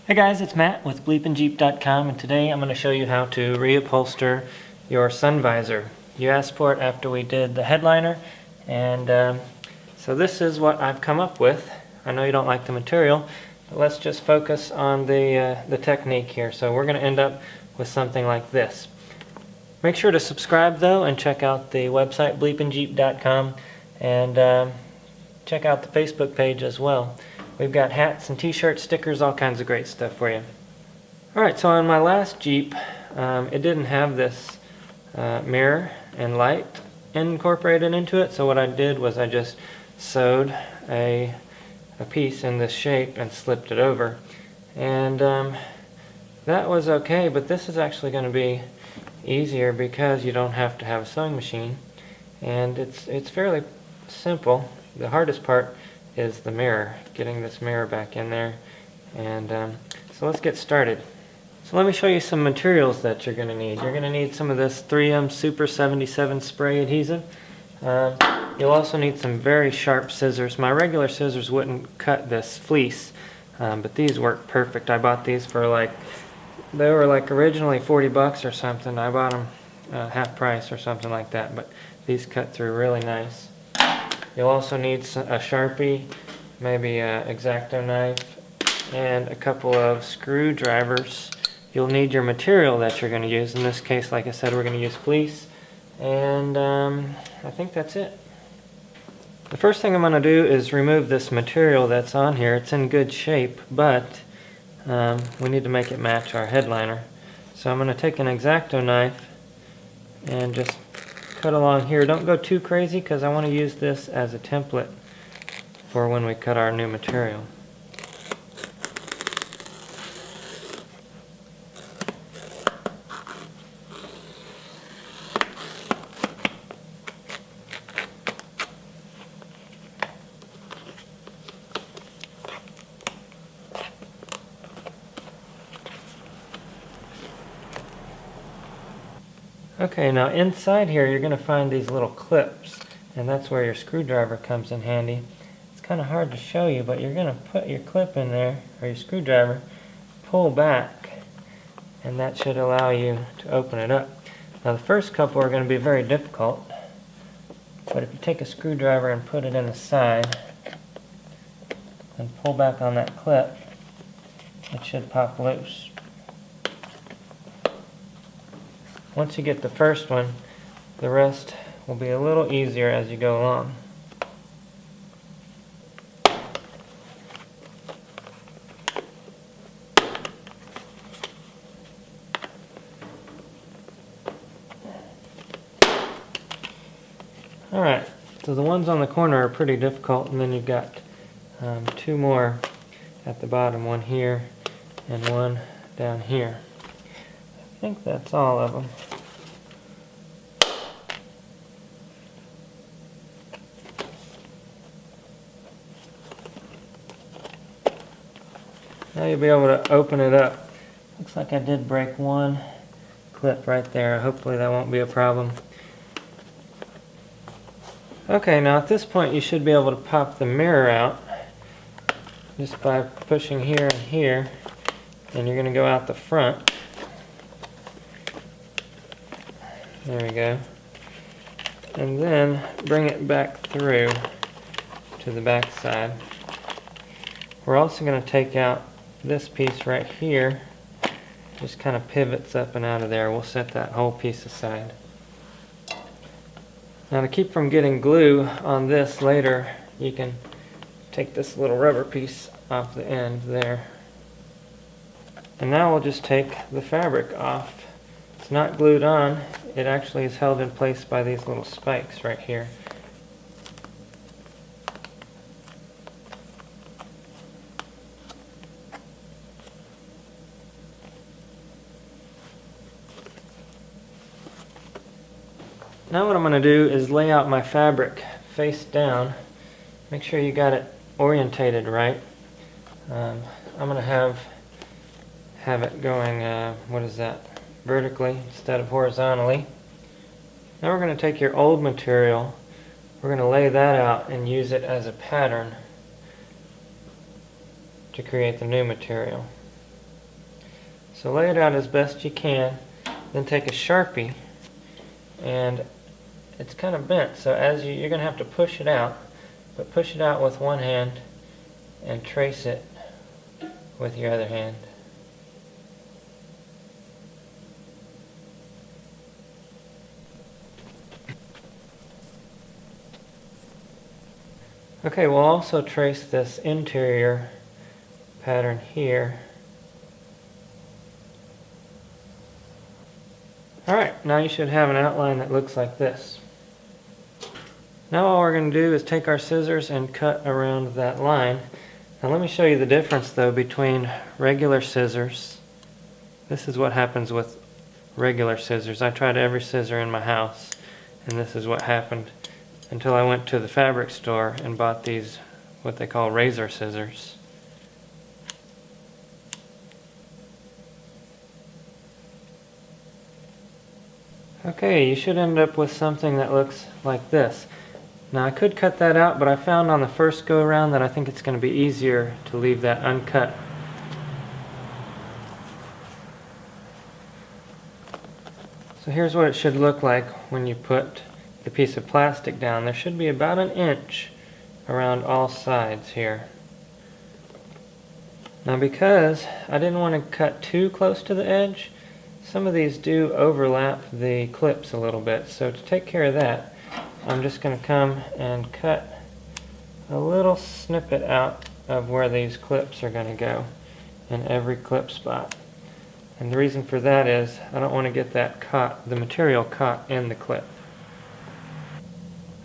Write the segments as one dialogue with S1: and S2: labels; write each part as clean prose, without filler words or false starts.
S1: Hey guys, it's Matt with BleepinJeep.com, and today I'm going to show you how to reupholster your sun visor. You asked for it after we did the headliner, and so this is what I've come up with. I know you don't like the material, but let's just focus on the technique here. So we're going to end up with something like this. Make sure to subscribe though, and check out the website BleepinJeep.com, and check out the Facebook page as well. We've got hats and t-shirts, stickers, all kinds of great stuff for you. Alright, so on my last Jeep, it didn't have this mirror and light incorporated into it, so what I did was I just sewed a piece in this shape and slipped it over. And that was okay, but this is actually going to be easier because you don't have to have a sewing machine. And it's fairly simple. The hardest part is the mirror, getting this mirror back in there. And so let's get started. So let me show you some materials that you're going to need. You're going to need some of this 3M Super 77 spray adhesive. You'll also need some very sharp scissors. My regular scissors wouldn't cut this fleece, but these work perfect. I bought these for they were originally 40 bucks or something. I bought them half price or something like that, but these cut through really nice. You'll also need a Sharpie, maybe an X-Acto knife, and a couple of screwdrivers. You'll need your material that you're going to use. In this case, like I said, we're going to use fleece, and I think that's it. The first thing I'm going to do is remove this material that's on here. It's in good shape, but we need to make it match our headliner. So I'm going to take an X-Acto knife and just cut along here. Don't go too crazy because I want to use this as a template for when we cut our new material. Okay, now inside here you're going to find these little clips, and that's where your screwdriver comes in handy. It's kind of hard to show you, but you're going to put your clip in there, or your screwdriver, pull back, and that should allow you to open it up. Now the first couple are going to be very difficult, but if you take a screwdriver and put it in the side, and pull back on that clip, it should pop loose. Once you get the first one, the rest will be a little easier as you go along. Alright, so the ones on the corner are pretty difficult, and then you've got two more at the bottom, one here and one down here. I think that's all of them. Now you'll be able to open it up. Looks like I did break one clip right there. Hopefully that won't be a problem. Okay, now at this point you should be able to pop the mirror out just by pushing here and here, and you're going to go out the front. There we go. And then bring it back through to the back side. We're also going to take out this piece right here. Just kind of pivots up and out of there. We'll set that whole piece aside. Now to keep from getting glue on this later, you can take this little rubber piece off the end there. And now we'll just take the fabric off. It's not glued on, it actually is held in place by these little spikes right here. Now what I'm going to do is lay out my fabric face down. Make sure you got it orientated right. I'm going to have it going, what is that? Vertically instead of horizontally. Now we're going to take your old material, we're going to lay that out and use it as a pattern to create the new material. So lay it out as best you can, then take a Sharpie, and it's kind of bent, so you're going to have to push it out, but push it out with one hand and trace it with your other hand. Okay, we'll also trace this interior pattern here. Alright, now you should have an outline that looks like this. Now all we're going to do is take our scissors and cut around that line. Now let me show you the difference though between regular scissors. This is what happens with regular scissors. I tried every scissor in my house, and this is what happened until I went to the fabric store and bought these, what they call razor scissors. Okay, you should end up with something that looks like this. Now I could cut that out, but I found on the first go around that I think it's going to be easier to leave that uncut. So here's what it should look like when you put the piece of plastic down. There should be about an inch around all sides here. Now because I didn't want to cut too close to the edge, some of these do overlap the clips a little bit. So to take care of that, I'm just going to come and cut a little snippet out of where these clips are going to go in every clip spot. And the reason for that is I don't want to get that the material caught in the clip.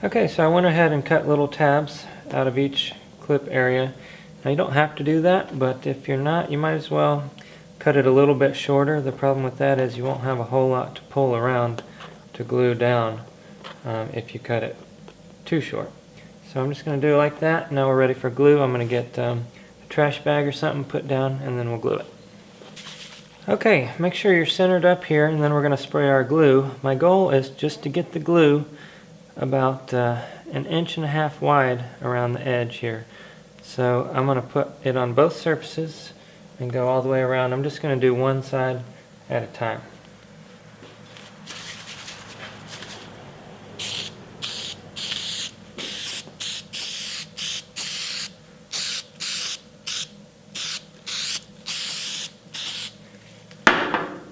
S1: Okay, so I went ahead and cut little tabs out of each clip area. Now you don't have to do that, but if you're not, you might as well cut it a little bit shorter. The problem with that is you won't have a whole lot to pull around to glue down if you cut it too short. So I'm just going to do it like that. Now we're ready for glue. I'm going to get a trash bag or something, put down, and then we'll glue it. Okay, make sure you're centered up here, and then we're going to spray our glue. My goal is just to get the glue about 1.5 inches wide around the edge here. So I'm going to put it on both surfaces and go all the way around. I'm just going to do one side at a time.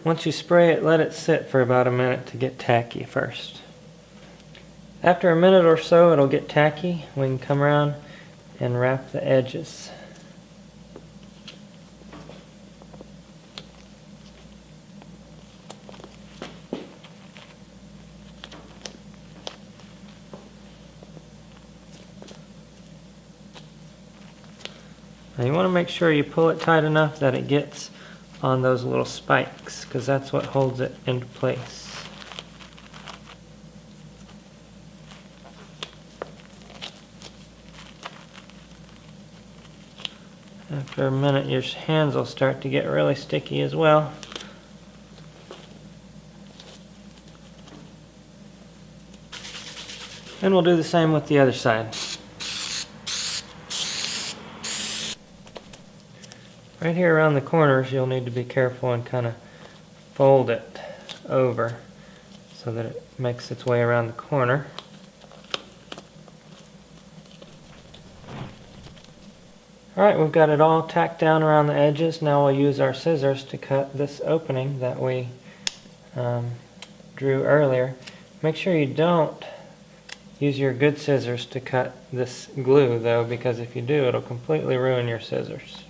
S1: Once you spray it, let it sit for about a minute to get tacky first. After a minute or so, it'll get tacky. We can come around and wrap the edges. Now you want to make sure you pull it tight enough that it gets on those little spikes, because that's what holds it into place. After a minute, your hands will start to get really sticky as well. And we'll do the same with the other side. Right here around the corners, you'll need to be careful and kind of fold it over so that it makes its way around the corner. Alright, we've got it all tacked down around the edges. Now we'll use our scissors to cut this opening that we drew earlier. Make sure you don't use your good scissors to cut this glue though, because if you do, it'll completely ruin your scissors.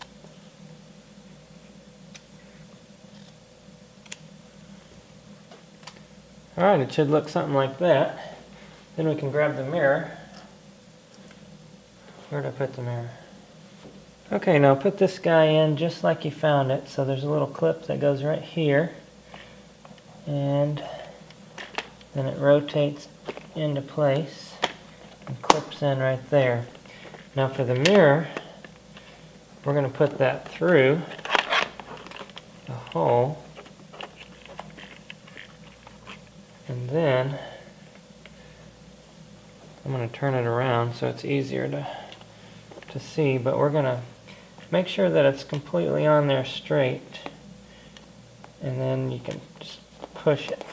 S1: Alright, it should look something like that. Then we can grab the mirror. Where did I put the mirror? Okay, now put this guy in just like you found it. So there's a little clip that goes right here. And then it rotates into place and clips in right there. Now for the mirror, we're going to put that through the hole. And then I'm going to turn it around so it's easier to see, but we're going to make sure that it's completely on there straight and then you can just push it.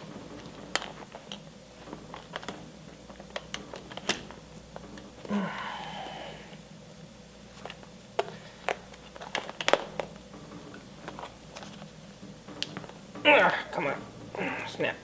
S1: Come on, snap.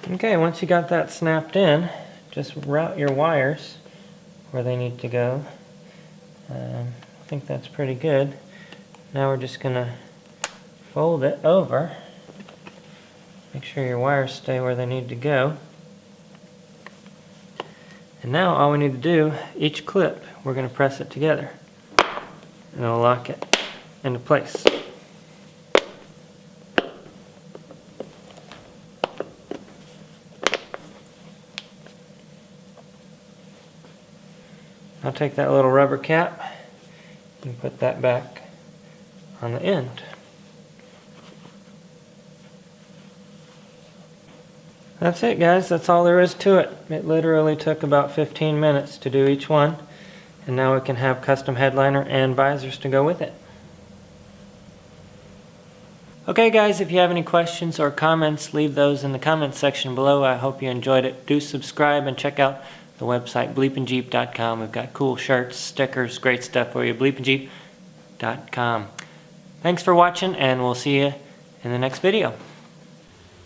S1: Okay, once you got that snapped in, just route your wires where they need to go. I think that's pretty good. Now we're just going to fold it over. Make sure your wires stay where they need to go. And now all we need to do, each clip, we're going to press it together. And it'll lock it into place. I'll take that little rubber cap and put that back on the end. That's it, guys. That's all there is to it. It literally took about 15 minutes to do each one, and now we can have custom headliner and visors to go with it. Okay guys, if you have any questions or comments, leave those in the comments section below. I hope you enjoyed it. Do subscribe and check out the website BleepinJeep.com. We've got cool shirts, stickers, great stuff for you. BleepinJeep.com. Thanks for watching, and we'll see you in the next video.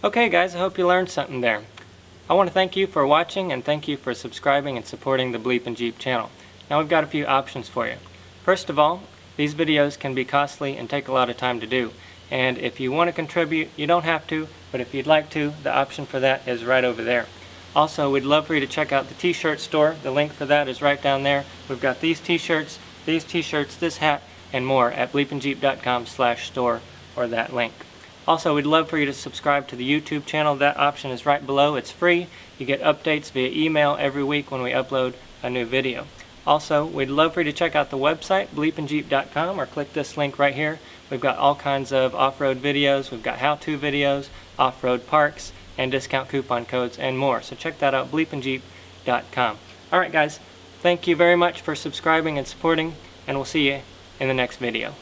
S1: Okay guys, I hope you learned something there. I want to thank you for watching, and thank you for subscribing and supporting the BleepinJeep channel. Now we've got a few options for you. First of all, these videos can be costly and take a lot of time to do. And if you want to contribute, you don't have to, but if you'd like to, the option for that is right over there. Also, we'd love for you to check out the t-shirt store. The link for that is right down there. We've got these t-shirts, this hat, and more at BleepinJeep.com/store, or that link. Also, we'd love for you to subscribe to the YouTube channel. That option is right below. It's free. You get updates via email every week when we upload a new video. Also, we'd love for you to check out the website, BleepinJeep.com, or click this link right here. We've got all kinds of off-road videos. We've got how-to videos, off-road parks, and discount coupon codes, and more. So check that out, BleepinJeep.com. Alright guys, thank you very much for subscribing and supporting, and we'll see you in the next video.